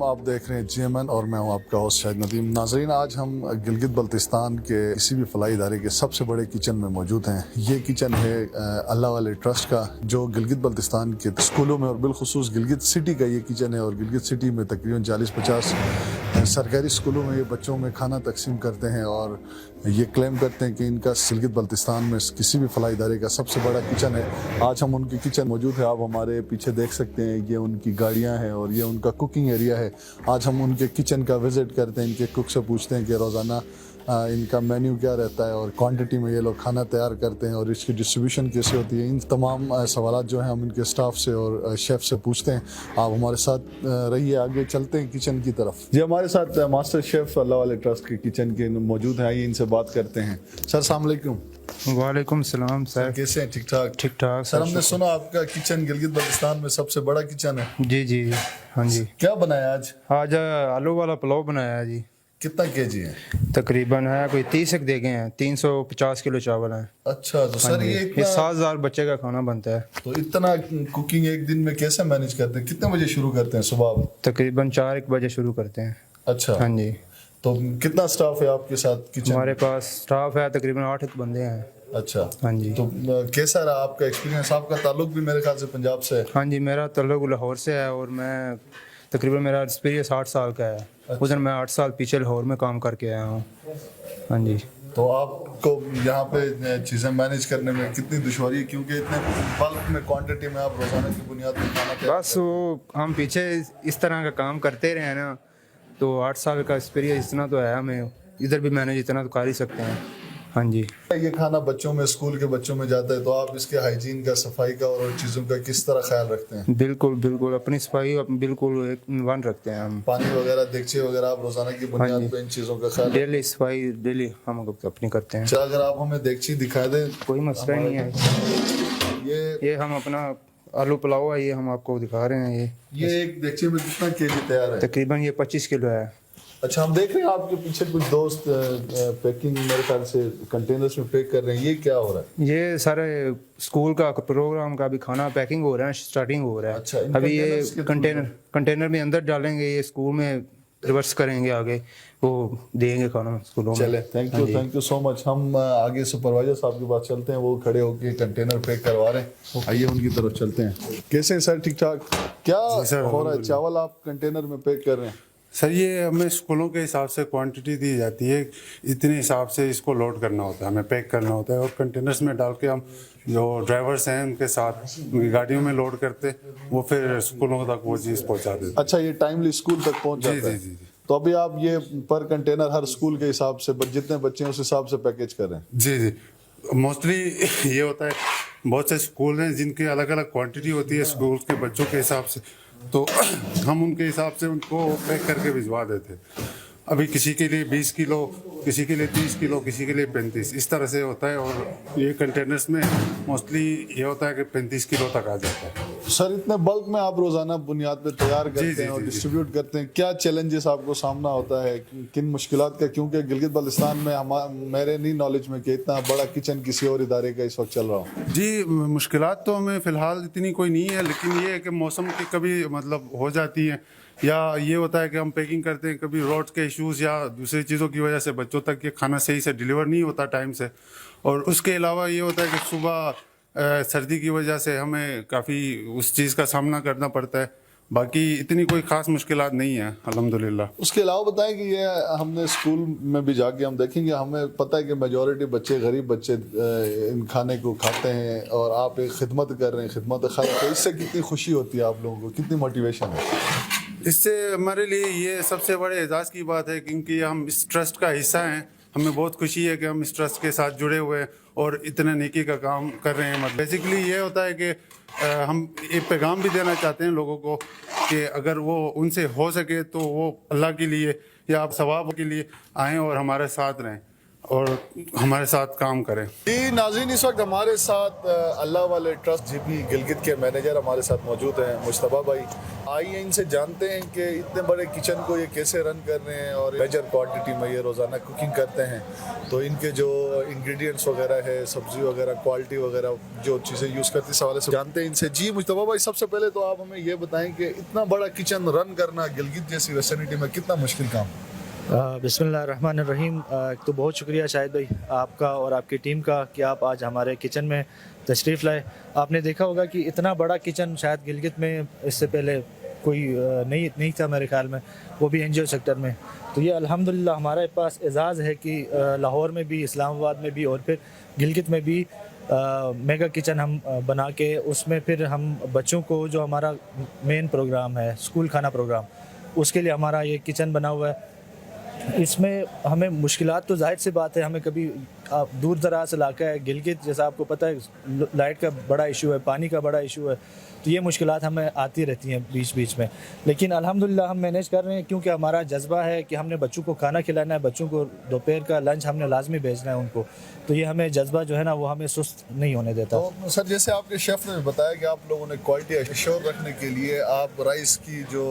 آپ دیکھ رہے ہیں GMN اور میں ہوں آپ کا ہوسٹ شاہد ندیم. ناظرین, آج ہم گلگت بلتستان کے کسی بھی فلاحی ادارے کے سب سے بڑے کچن میں موجود ہیں. یہ کچن ہے اللہ والے ٹرسٹ کا, جو گلگت بلتستان کے اسکولوں میں اور بالخصوص گلگت سٹی کا یہ کچن ہے. اور گلگت سٹی میں تقریباً 40-50 سرکاری اسکولوں میں یہ بچوں میں کھانا تقسیم کرتے ہیں, اور یہ کلیم کرتے ہیں کہ ان کا گلگت بلتستان میں کسی بھی فلاحی ادارے کا سب سے بڑا کچن ہے. آج ہم ان کی کچن موجود ہے, آپ ہمارے پیچھے دیکھ سکتے ہیں, یہ ان کی گاڑیاں ہیں اور یہ ان کا کوکنگ ایریا ہے. آج ہم ان کے کچن کا وزٹ کرتے ہیں, ان کے کک سے پوچھتے ہیں کہ روزانہ ان کا مینیو کیا رہتا ہے اور کوانٹٹی میں یہ لوگ کھانا تیار کرتے ہیں اور اس کی ڈسٹریبیوشن کیسے ہوتی ہے. ان تمام سوالات جو ہیں ہم ان کے سٹاف سے اور شیف سے پوچھتے ہیں. آپ ہمارے ساتھ رہیے, آگے چلتے ہیں کچن کی طرف. جی, ہمارے ساتھ ماسٹر شیف اللہ والے ٹرسٹ کے کچن کے موجود ہیں. آئیے ان سے بات کرتے ہیں. سر السلام علیکم. وعلیکم السلام سر, کیسے ہیں؟ ٹھیک ٹھاک. ٹھیک ٹھاک سر, ہم نے سنا آپ کا کچن گلگت بلتستان میں سب سے بڑا کچن ہے. جی جی ہاں جی. کیا بنایا آج؟ آج آلو والا پلاؤ بنایا جی. کتنا kg ہے؟ تقریباً ہے کوئی 30 ایک دے گئے ہیں. 350 کلو چاول ہیں. اچھا, تو سر یہ 7,000 بچے کا کھانا بنتا ہے. تو اتنا کوکنگ ایک دن میں کیسے مینیج کرتے ہیں؟ کتنے بجے شروع کرتے ہیں صبح؟ تقریباً 4-1 بجے شروع کرتے ہیں. اچھا ہاں جی. تو کتنا سٹاف ہے آپ کے ساتھ کچن؟ ہمارے پاس سٹاف ہے تقریباً 8 بندے ہیں. اچھا, ہاں جی. تو کیسا رہا آپ کا ایکسپیرینس؟ آپ کا تعلق بھی میرے خیال سے پنجاب سے ہے. ہاں جی, میرا تعلق لاہور سے ہے اور میں تقریباً میرا ایکسپیرینس 8 سال کا ہے. ادھر میں 8 سال پیچھے لاہور میں کام کر کے آیا ہوں. ہاں جی. تو آپ کو یہاں پہ چیزیں مینیج کرنے میں کتنی دشواری ہے, کیونکہ اتنے بلک میں کوانٹٹی میں آپ روزانہ کی بنیاد پر کھانا بس وہ ہم پیچھے اس طرح کا کام کرتے رہے ہیں نا, تو 8 سال کا ایکسپیرینس اتنا تو ہے ہمیں, ادھر بھی مینیج اتنا تو کر ہی سکتے ہیں. ہاں جی. یہ کھانا بچوں میں, اسکول کے بچوں میں جاتا ہے, تو آپ اس کے ہائیجین کا, صفائی کا اور چیزوں کا کس طرح خیال رکھتے ہیں؟ بالکل بالکل اپنی صفائی بالکل ون رکھتے ہیں ہم. پانی وغیرہ, دیگچے وغیرہ آپ روزانہ کی بنیاد پہ ان چیزوں کا خیال؟ ڈیلی صفائی ڈیلی ہم اپنی کرتے ہیں. اچھا, اگر آپ ہمیں دیگچی دکھا دیں. کوئی مسئلہ نہیں ہے. یہ ہم اپنا آلو پلاؤ ہے, یہ ہم آپ کو دکھا رہے ہیں. یہ ایک دیگچے میں کتنا kg تیار ہے؟ تقریباً یہ 25 کلو ہے. اچھا, ہم دیکھ رہے ہیں آپ کے پیچھے کچھ دوست پیکنگ میرے خیال سے کنٹینرز میں پیک کر رہے ہیں. یہ کیا ہو رہا ہے؟ یہ سارے اسکول کا پروگرام کا بھی کھانا پیکنگ ہو رہا ہے, اسٹارٹنگ ہو رہا ہے. اچھا, ابھی یہ کنٹینر میں اندر ڈالیں گے, یہ اسکول میں ریورس کریں گے, آگے وہ دیں گے کھانا اسکولوں میں. چلے, تھینک یو سو مچ. ہم آگے سپروائزر صاحب کے پاس چلتے ہیں, وہ کھڑے ہو کے کنٹینر پیک کروا رہے ہیں. آئیے ان کی طرف چلتے ہیں. کیسے ہیں سر؟ ٹھیک ٹھاک. کیا ہو رہا ہے؟ چاول آپ کنٹینر میں پیک کر رہے ہیں؟ سر, یہ ہمیں اسکولوں کے حساب سے کوانٹٹی دی جاتی ہے, اتنے حساب سے اس کو لوڈ کرنا ہوتا ہے, ہمیں پیک کرنا ہوتا ہے, اور کنٹینرز میں ڈال کے ہم جو ڈرائیورس ہیں ان کے ساتھ گاڑیوں میں لوڈ کرتے, وہ پھر اسکولوں تک وہ چیز پہنچا دیتے. اچھا, یہ ٹائملی اسکول تک پہنچ جاتا ہے؟ جی. تو ابھی آپ یہ پر کنٹینر ہر اسکول کے حساب سے جتنے بچے ہیں اس حساب سے پیکیج کر رہے ہیں؟ جی. موسٹلی یہ ہوتا ہے, بہت سے اسکول ہیں جن کی الگ الگ کوانٹٹی ہوتی ہے اسکول کے بچوں کے حساب سے, تو ہم ان کے حساب سے ان کو پیک کر کے بھجوا دیتے. ابھی کسی کے لیے 20 کلو, کسی کے لیے 30 کلو, کسی کے لیے 35, اس طرح سے ہوتا ہے. اور یہ کنٹینرز میں موسٹلی یہ ہوتا ہے کہ 35 کلو تک آ جاتا ہے. سر, اتنے بلک میں آپ روزانہ بنیاد پہ تیار کرتے ہیں اور ڈسٹریبیوٹ کرتے ہیں, کیا چیلنجز آپ کو سامنا ہوتا ہے, کن مشکلات کا؟ کیونکہ گلگت بلتستان میں میرے نہیں نالج میں کہ اتنا بڑا کچن کسی اور ادارے کا اس وقت چل رہا ہوں. جی, مشکلات تو ہمیں فی الحال اتنی کوئی نہیں ہے, لیکن یہ ہے کہ موسم کی کبھی مطلب ہو جاتی ہیں, یا یہ ہوتا ہے کہ ہم پیکنگ کرتے ہیں, کبھی روڈ کے ایشوز یا دوسری چیزوں کی وجہ سے بچوں تک یہ کھانا صحیح سے ڈیلیور نہیں ہوتا ٹائم سے. اور اس کے علاوہ یہ ہوتا ہے کہ صبح سردی کی وجہ سے ہمیں کافی اس چیز کا سامنا کرنا پڑتا ہے. باقی اتنی کوئی خاص مشکلات نہیں ہیں الحمدللہ. اس کے علاوہ بتائیں کہ یہ ہم نے اسکول میں بھی جا کے ہم دیکھیں گے, ہمیں پتہ ہے کہ میجورٹی بچے, غریب بچے ان کھانے کو کھاتے ہیں, اور آپ ایک خدمت کر رہے ہیں, خدمت خیر. تو اس سے کتنی خوشی ہوتی ہے آپ لوگوں کو, کتنی موٹیویشن ہے؟ اس سے ہمارے لیے یہ سب سے بڑے اعزاز کی بات ہے, کیونکہ ہم اس ٹرسٹ کا حصہ ہیں. ہمیں بہت خوشی ہے کہ ہم اس ٹرسٹ کے ساتھ جڑے ہوئے ہیں اور اتنے نیکی کا کام کر رہے ہیں. بیسیکلی یہ ہوتا ہے کہ ہم ایک پیغام بھی دینا چاہتے ہیں لوگوں کو کہ اگر وہ ان سے ہو سکے تو وہ اللہ کے لیے یا ثواب کے لیے آئیں اور ہمارے ساتھ رہیں. اور ہمارے ساتھ کام کریں. جی ناظرین، اس وقت ہمارے ساتھ اللہ والے ٹرسٹ جی پی گلگت کے مینیجر ہمارے ساتھ موجود ہیں، مصطفیٰ بھائی. آئیے ان سے جانتے ہیں کہ اتنے بڑے کچن کو یہ کیسے رن کر رہے ہیں اور میجر کوانٹٹی میں یہ روزانہ کوکنگ کرتے ہیں، تو ان کے جو انگریڈینٹس وغیرہ ہے، سبزی وغیرہ، کوالٹی وغیرہ جو چیزیں یوز کرتے اس حوالے سے جانتے ہیں ان سے. جی مصطفیٰ بھائی، سب سے پہلے تو آپ ہمیں یہ بتائیں کہ اتنا بڑا کچن رن کرنا گلگت جیسی ویسینٹی میں کتنا مشکل کام ہے؟ بسم اللہ الرحمن الرحیم. ایک تو بہت شکریہ شاہد بھائی آپ کا اور آپ کی ٹیم کا کہ آپ آج ہمارے کچن میں تشریف لائے. آپ نے دیکھا ہوگا کہ اتنا بڑا کچن شاید گلگت میں اس سے پہلے کوئی نہیں تھا میرے خیال میں، وہ بھی NGO سیکٹر میں. تو یہ الحمدللہ ہمارے پاس اعزاز ہے کہ لاہور میں بھی، اسلام آباد میں بھی اور پھر گلگت میں بھی میگا کچن ہم بنا کے اس میں پھر ہم بچوں کو جو ہمارا مین پروگرام ہے اسکول کھانا پروگرام، اس کے لیے ہمارا یہ کچن بنا ہوا ہے. اس میں ہمیں مشکلات تو ظاہر سی بات ہے، ہمیں کبھی دور دراز علاقہ ہے گلگت، جیسا آپ کو پتہ ہے لائٹ کا بڑا ایشو ہے، پانی کا بڑا ایشو ہے، تو یہ مشکلات ہمیں آتی رہتی ہیں بیچ میں. لیکن الحمدللہ ہم مینیج کر رہے ہیں کیونکہ ہمارا جذبہ ہے کہ ہم نے بچوں کو کھانا کھلانا ہے، بچوں کو دوپہر کا لنچ ہم نے لازمی بھیجنا ہے ان کو. تو یہ ہمیں جذبہ جو ہے نا وہ ہمیں سست نہیں ہونے دیتا. تو سر جیسے آپ کے شیف نے بتایا کہ آپ لوگوں نے کوالٹی ایشور رکھنے کے لیے آپ رائس کی جو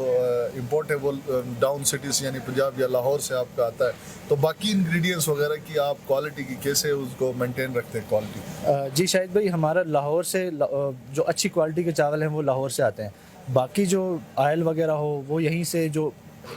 امپورٹ ہے وہ ڈاؤن سٹیز یعنی پنجاب یا لاہور سے آپ کا آتا ہے، تو باقی انگریڈینٹس وغیرہ کی آپ کوالٹی کی کیسے اس کو مینٹین رکھتے ہیں کوالٹی؟ جی شاہد بھائی، ہمارا لاہور سے جو اچھی کوالٹی کے چاول ہیں وہ لاہور سے آتے ہیں. باقی جو آئل وغیرہ ہو وہ یہیں سے، جو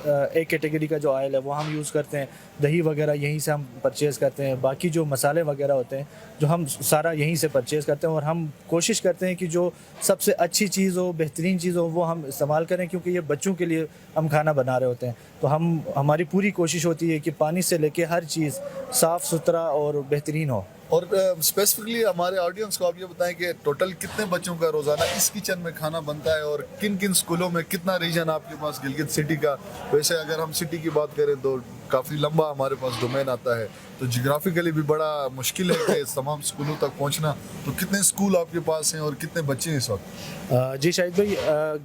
ایک کیٹیگری کا جو آئل ہے وہ ہم یوز کرتے ہیں، دہی وغیرہ یہیں سے ہم پرچیز کرتے ہیں. باقی جو مسالے وغیرہ ہوتے ہیں جو ہم سارا یہیں سے پرچیز کرتے ہیں، اور ہم کوشش کرتے ہیں کہ جو سب سے اچھی چیز ہو، بہترین چیز ہو وہ ہم استعمال کریں، کیونکہ یہ بچوں کے لیے ہم کھانا بنا رہے ہوتے ہیں. تو ہماری پوری کوشش ہوتی ہے کہ پانی سے لے کے ہر چیز صاف ستھرا اور بہترین ہو. اور اسپیسیفکلی ہمارے آڈینس کو آپ یہ بتائیں کہ ٹوٹل کتنے بچوں کا روزانہ اس کچن میں کھانا بنتا ہے، اور کن کن سکولوں میں کتنا ریجن آپ کے پاس گلگت سٹی کا؟ ویسے اگر ہم سٹی کی بات کریں تو کافی لمبا ہمارے پاس ڈومین آتا ہے، تو جغرافیکلی بھی بڑا مشکل ہے کہ تمام سکولوں تک پہنچنا. تو کتنے سکول آپ کے پاس ہیں اور کتنے بچے ہیں اس وقت؟ جی شاہد بھائی،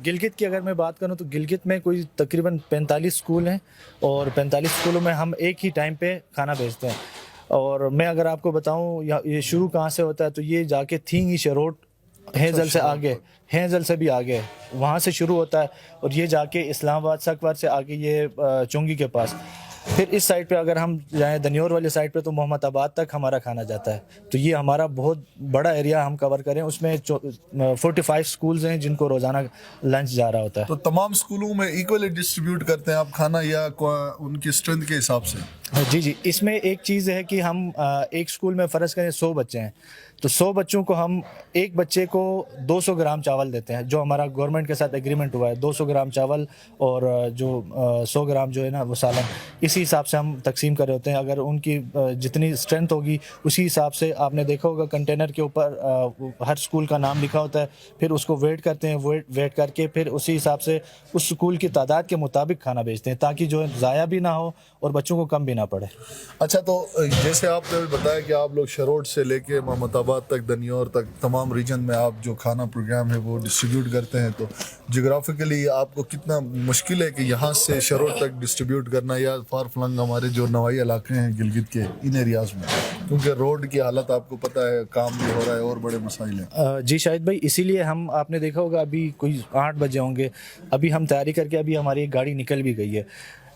گلگت کی اگر میں بات کروں تو گلگت میں کوئی تقریباً 45 سکول ہیں، اور 45 سکولوں میں ہم ایک ہی ٹائم پہ کھانا بھیجتے ہیں. اور میں اگر آپ کو بتاؤں یہ شروع کہاں سے ہوتا ہے تو یہ جا کے تھینگی شروٹ ہیزل سے آگے، ہیزل سے بھی آگے وہاں سے شروع ہوتا ہے، اور یہ جا کے اسلام آباد سکور سے آگے یہ چونگی کے پاس. پھر اس سائڈ پہ اگر ہم جائیں دنیور والے سائڈ پہ تو محمد آباد تک ہمارا کھانا جاتا ہے. تو یہ ہمارا بہت بڑا ایریا ہم کور کریں، اس میں 45 سکولز ہیں جن کو روزانہ لنچ جا رہا ہوتا ہے. تو تمام سکولوں میں ایکولی ڈسٹریبیوٹ کرتے ہیں آپ کھانا یا ان کی اسٹرینتھ کے حساب سے؟ جی اس میں ایک چیز ہے کہ ہم ایک سکول میں فرض کریں 100 بچے ہیں، تو 100 بچوں کو ہم ایک بچے کو 200 گرام چاول دیتے ہیں، جو ہمارا گورنمنٹ کے ساتھ ایگریمنٹ ہوا ہے. 200 گرام چاول اور جو 100 گرام جو ہے نا وہ سالن، اسی حساب سے ہم تقسیم کر رہے ہوتے ہیں. اگر ان کی جتنی اسٹرینتھ ہوگی اسی حساب سے، آپ نے دیکھا ہوگا کنٹینر کے اوپر ہر سکول کا نام لکھا ہوتا ہے، پھر اس کو ویٹ کرتے ہیں، ویٹ کر کے پھر اسی حساب سے اس سکول کی تعداد کے مطابق کھانا بھیجتے ہیں، تاکہ جو ضائع بھی نہ ہو اور بچوں کو کم بھی نہ پڑے. اچھا، تو جیسے آپ نے بتایا کہ آپ لوگ شروٹ سے لے کے محمد آباد تک، دنیور تک، تمام ریجن میں آپ جو کھانا پروگرام ہے وہ ڈسٹریبیوٹ کرتے ہیں، تو جغرافیکلی آپ کو کتنا مشکل ہے کہ یہاں سے شروٹ تک ڈسٹریبیوٹ کرنا، یا فار فلنگ ہمارے جو نوائی علاقے ہیں گلگت کے ان ایریاز میں، کیونکہ روڈ کی حالت آپ کو پتہ ہے، کام بھی ہو رہا ہے اور بڑے مسائل ہیں؟ جی شاہد بھائی، اسی لیے آپ نے دیکھا ہوگا ابھی کوئی 8 بجے ہوں گے، ابھی ہم تیاری کر کے ابھی ہماری ایک گاڑی نکل بھی گئی ہے،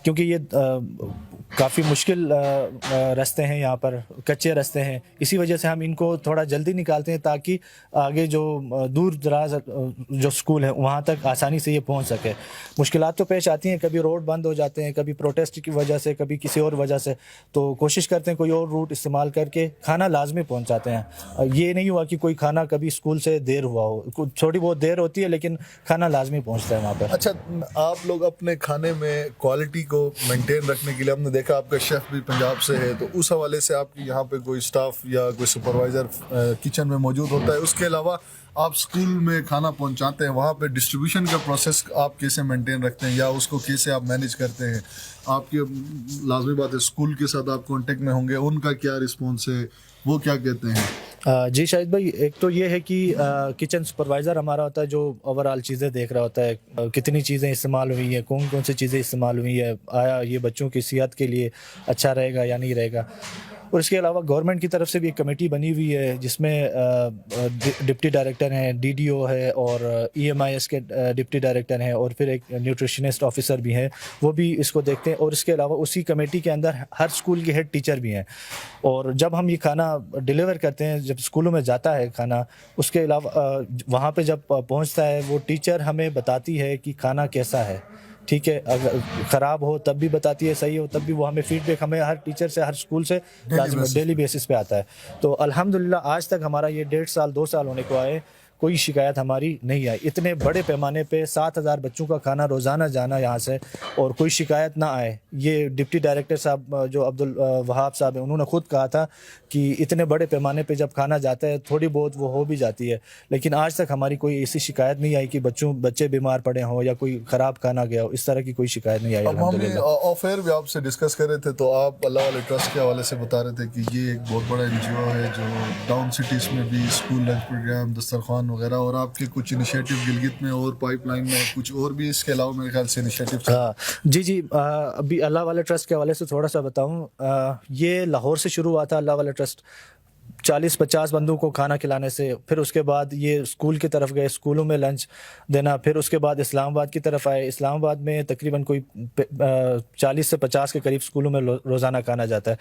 کیونکہ یہ کافی مشکل راستے ہیں، یہاں پر کچے راستے ہیں. اسی وجہ سے ہم ان کو تھوڑا جلدی نکالتے ہیں تاکہ آگے جو دور دراز جو سکول ہیں وہاں تک آسانی سے یہ پہنچ سکے. مشکلات تو پیش آتی ہیں، کبھی روڈ بند ہو جاتے ہیں، کبھی پروٹیسٹ کی وجہ سے، کبھی کسی اور وجہ سے، تو کوشش کرتے ہیں کوئی اور روٹ استعمال کر کے کھانا لازمی پہنچاتے ہیں. یہ نہیں ہوا کہ کوئی کھانا کبھی اسکول سے دیر ہوا ہو، تھوڑی بہت دیر ہوتی ہے لیکن کھانا لازمی پہنچتا ہے وہاں پر. اچھا، آپ لوگ اپنے کھانے میں کوالٹی کو مینٹین رکھنے کے لیے، ہم نے دیکھا آپ کا شیف بھی پنجاب سے ہے، تو اس حوالے سے آپ کی یہاں پہ کوئی اسٹاف یا کوئی سپروائزر کچن میں موجود ہوتا ہے؟ اس کے علاوہ آپ اسکول میں کھانا پہنچاتے ہیں، وہاں پہ ڈسٹریبیوشن کا پروسیس آپ کیسے مینٹین رکھتے ہیں یا اس کو کیسے آپ مینیج کرتے ہیں؟ آپ کی لازمی بات ہے اسکول کے ساتھ آپ کانٹیکٹ میں ہوں گے، ان کا کیا رسپانس ہے، وہ کیا کہتے ہیں؟ جی شاہد بھائی، ایک تو یہ ہے کہ کچن سپروائزر ہمارا ہوتا ہے جو اوور آل چیزیں دیکھ رہا ہوتا ہے، کتنی چیزیں استعمال ہوئی ہیں، کون سی چیزیں استعمال ہوئی ہیں، آیا یہ بچوں کی صحت کے لیے اچھا رہے گا یا نہیں رہے گا. اور اس کے علاوہ گورنمنٹ کی طرف سے بھی ایک کمیٹی بنی ہوئی ہے جس میں ڈپٹی ڈائریکٹر ہیں, DDO ہے, اور EMIS کے ڈپٹی ڈائریکٹر ہیں, اور پھر ایک نیوٹریشنسٹ آفیسر بھی ہیں, وہ بھی اس کو دیکھتے ہیں. اور اس کے علاوہ اسی کمیٹی کے اندر ہر اسکول کے ہیڈ ٹیچر بھی ہیں. اور جب ہم یہ کھانا ڈیلیور کرتے ہیں, جب اسکولوں میں جاتا ہے کھانا, اس کے علاوہ وہاں پہ جب پہنچتا ہے وہ ٹیچر ہمیں بتاتی ہے کہ کھانا کیسا ہے. ٹھیک ہے, اگر خراب ہو تب بھی بتاتی ہے, صحیح ہو تب بھی, وہ ہمیں فیڈ بیک ہمیں ہر ٹیچر سے, ہر اسکول سے لازم ڈیلی بیسس پہ آتا ہے. تو الحمدللہ آج تک ہمارا یہ 1.5 سال 2 سال ہونے کو آئے, کوئی شکایت ہماری نہیں آئی. اتنے بڑے پیمانے پہ 7,000 بچوں کا کھانا روزانہ جانا یہاں سے, اور کوئی شکایت نہ آئے. یہ ڈپٹی ڈائریکٹر صاحب جو عبدالوہاب صاحب ہیں, انہوں نے خود کہا تھا کہ اتنے بڑے پیمانے پہ جب کھانا جاتا ہے تھوڑی بہت وہ ہو بھی جاتی ہے, لیکن آج تک ہماری کوئی ایسی شکایت نہیں آئی کہ بچے بیمار پڑے ہوں یا کوئی خراب کھانا گیا ہو. اس طرح کی کوئی شکایت نہیں آئی. اب ہم آف ایئر بھی آپ سے ڈسکس کر رہے تھے, تو آپ اللہ والے ٹرسٹ کے حوالے سے بتا رہے تھے کہ یہ ایک بہت بڑا NGO ہے جو ڈاؤن سٹیز میں بھی اسکول لنچ پروگرام, دسترخوان وغیرہ, اور آپ کے کچھ انیشیٹو گلگت میں اور پائپ لائن میں کچھ اور بھی اس کے علاوہ میرے خیال سے انیشیٹو. جی ابھی اللہ والے ٹرسٹ کے حوالے سے تھوڑا سا بتاؤں. یہ لاہور سے شروع ہوا تھا اللہ والا ٹرسٹ, 40-50 بندوں کو کھانا کھلانے سے. پھر اس کے بعد یہ اسکول کی طرف گئے, اسکولوں میں لنچ دینا. پھر اس کے بعد اسلام آباد کی طرف آئے. اسلام آباد میں تقریباً کوئی 40 سے 50 کے قریب اسکولوں میں روزانہ کھانا جاتا ہے.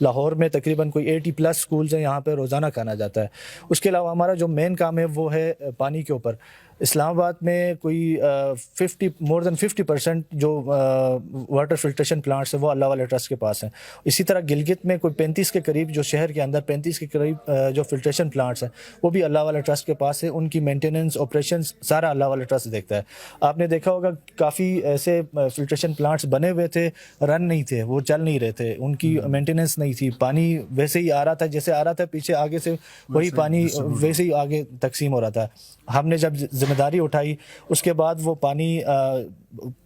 لاہور میں تقریباً کوئی 80+ اسکولز ہیں, یہاں پہ روزانہ کھانا جاتا ہے. اس کے علاوہ ہمارا جو مین کام ہے وہ ہے پانی کے اوپر. اسلام آباد میں کوئی more than 50% جو واٹر فلٹریشن پلانٹس ہیں وہ اللہ والے ٹرسٹ کے پاس ہیں. اسی طرح گلگت میں کوئی 35 کے قریب, جو شہر کے اندر 35 کے قریب جو فلٹریشن پلانٹس ہیں وہ بھی اللہ والے ٹرسٹ کے پاس ہے. ان کی مینٹیننس, آپریشنز سارا اللہ والے ٹرسٹ دیکھتا ہے. آپ نے دیکھا ہوگا کافی ایسے فلٹریشن پلانٹس بنے ہوئے تھے, رن نہیں تھے, وہ چل نہیں رہے تھے, ان کی مینٹیننس نہیں تھی. پانی ویسے ہی آ رہا تھا, جیسے آ رہا تھا پیچھے آگے سے وہی پانی ویسے ہی آگے تقسیم ہو رہا تھا. ہم نے جب ذمہ داری اٹھائی اس کے بعد وہ پانی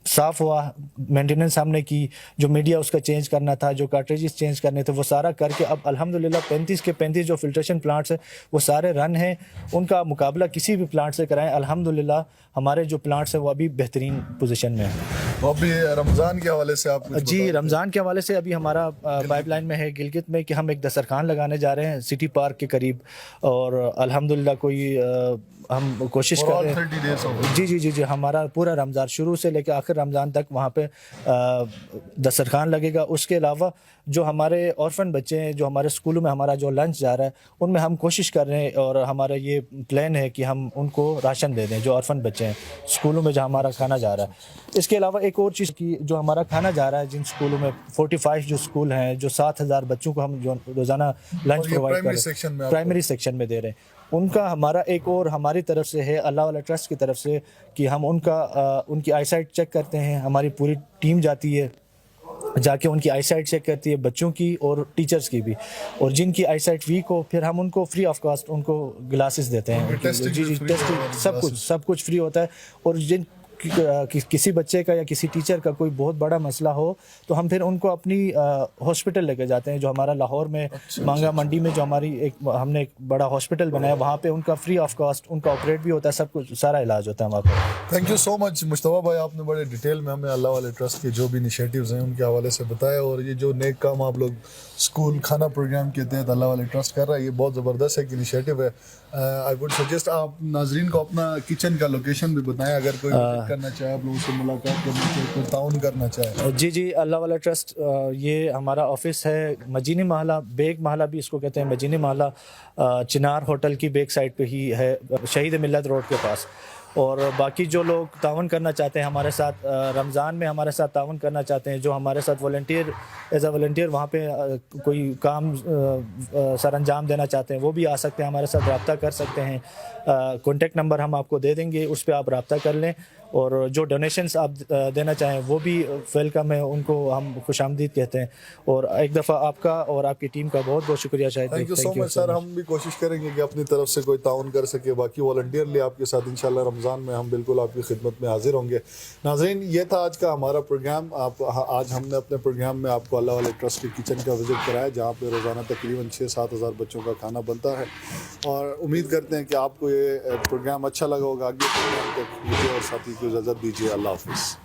صاف ہوا, مینٹیننس ہم نے کی, جو میڈیا اس کا چینج کرنا تھا, جو کارٹریجز چینج کرنے تھے, وہ سارا کر کے اب الحمدللہ 35 کے 35 جو فلٹریشن پلانٹس ہیں وہ سارے رن ہیں. ان کا مقابلہ کسی بھی پلانٹ سے کرائیں, الحمدللہ ہمارے جو پلانٹس ہیں وہ ابھی بہترین پوزیشن میں ہیں. ابھی رمضان کے حوالے سے آپ جی رمضان کے حوالے سے ابھی ہمارا پائپ لائن میں ہے گلگت میں کہ ہم ایک دسترخوان لگانے جا رہے ہیں سٹی پارک کے قریب, اور الحمدللہ کوئی ہم کوشش کر رہے ہیں. جی ہمارا پورا رمضان شروع سے لے کے آخر رمضان تک وہاں پہ دسترخوان لگے گا. اس کے علاوہ جو ہمارے اورفن بچے ہیں, جو ہمارے اسکولوں میں ہمارا جو لنچ جا رہا ہے, ان میں ہم کوشش کر رہے ہیں, اور ہمارا یہ پلان ہے کہ ہم ان کو راشن دے دیں جو اورفن بچے ہیں اسکولوں میں جہاں ہمارا کھانا جا رہا ہے. اس کے علاوہ ایک اور چیز کی, جو ہمارا کھانا جا رہا ہے جن اسکولوں میں 45 جو اسکول ہیں, جو 7,000 بچوں کو ہم جو روزانہ لنچ پرووائڈ کر رہے ہیں پرائمری سیکشن میں دے رہے ہیں, ان کا ہمارا ایک اور ہماری طرف سے ہے اللہ والا ٹرسٹ کی طرف سے کہ ہم ان کی آئی سائٹ چیک کرتے ہیں. ہماری پوری ٹیم جاتی ہے, جا کے ان کی آئی سائٹ چیک کرتی ہے, بچوں کی اور ٹیچرز کی بھی, اور جن کی آئی سائٹ ویک ہو پھر ہم ان کو فری آف کاسٹ ان کو گلاسز دیتے ہیں. جی ٹیسٹنگ سب کچھ فری ہوتا ہے. اور جن کسی بچے کا یا کسی ٹیچر کا کوئی بہت بڑا مسئلہ ہو تو ہم پھر ان کو اپنی ہاسپٹل لے کے جاتے ہیں, جو ہمارا لاہور میں مانگا منڈی میں جو ہماری ہم نے ایک بڑا ہاسپٹل بنایا, وہاں پہ ان کا فری آف کاسٹ ان کا آپریٹ بھی ہوتا ہے, سب کچھ سارا علاج ہوتا ہے وہاں پہ. تھینک یو سو مچ مشتبہ بھائی, آپ نے بڑے ڈیٹیل میں ہمیں اللہ والے ٹرسٹ کے جو بھی انیشیٹیوز ہیں ان کے حوالے سے بتایا, اور یہ جو نیک کام آپ لوگ اسکول کھانا پروگرام کے تحت اللہ والے ٹرسٹ کر رہا ہے, یہ بہت زبردست ایک انیشیٹو ہے. آئی وڈ سجیسٹ آپ ناظرین کو اپنا کچن کا لوکیشن بھی بتائیں, اگر کوئی کرنا چاہے, آپ لوگوں سے ملاقات کرنا چاہے, کوئی تعاون کرنا چاہے. جی اللہ والا ٹرسٹ, یہ ہمارا آفس ہے مجینی محلہ, بیگ محلہ بھی اس کو کہتے ہیں, مجینی محلہ چنار ہوٹل کی بیک سائڈ پہ ہی ہے, شہید ملت روڈ کے پاس. اور باقی جو لوگ تعاون کرنا چاہتے ہیں ہمارے ساتھ, رمضان میں ہمارے ساتھ تعاون کرنا چاہتے ہیں, جو ہمارے ساتھ والنٹیئر ایز اے والنٹیئر وہاں پہ کوئی کام سر انجام دینا چاہتے ہیں, وہ بھی آ سکتے ہیں, ہمارے ساتھ رابطہ کر سکتے ہیں. کانٹیکٹ نمبر ہم آپ کو دے دیں گے, اس پہ آپ رابطہ کر لیں. اور جو ڈونیشنز آپ دینا چاہیں وہ بھی ویلکم ہے, ان کو ہم خوش آمدید کہتے ہیں. اور ایک دفعہ آپ کا اور آپ کی ٹیم کا بہت بہت شکریہ. شاید تھینک یو سو مچ سر, ہم بھی کوشش کریں گے کہ اپنی طرف سے کوئی تعاون کر سکے. باقی والنٹیئرلی آپ کے ساتھ انشاءاللہ رمضان میں ہم بالکل آپ کی خدمت میں حاضر ہوں گے. ناظرین, یہ تھا آج کا ہمارا پروگرام. آج ہم نے اپنے پروگرام میں آپ کو اللہ والے ٹرسٹ کے کچن کا وزٹ کرایا, جہاں پہ روزانہ تقریباً 6-7 ہزار بچوں کا کھانا بنتا ہے, اور امید کرتے ہیں کہ آپ کو یہ پروگرام اچھا لگا ہوگا. آگے پروگرام تک مجھے اور ساتھی کو اجازت دیجیے. اللہ حافظ.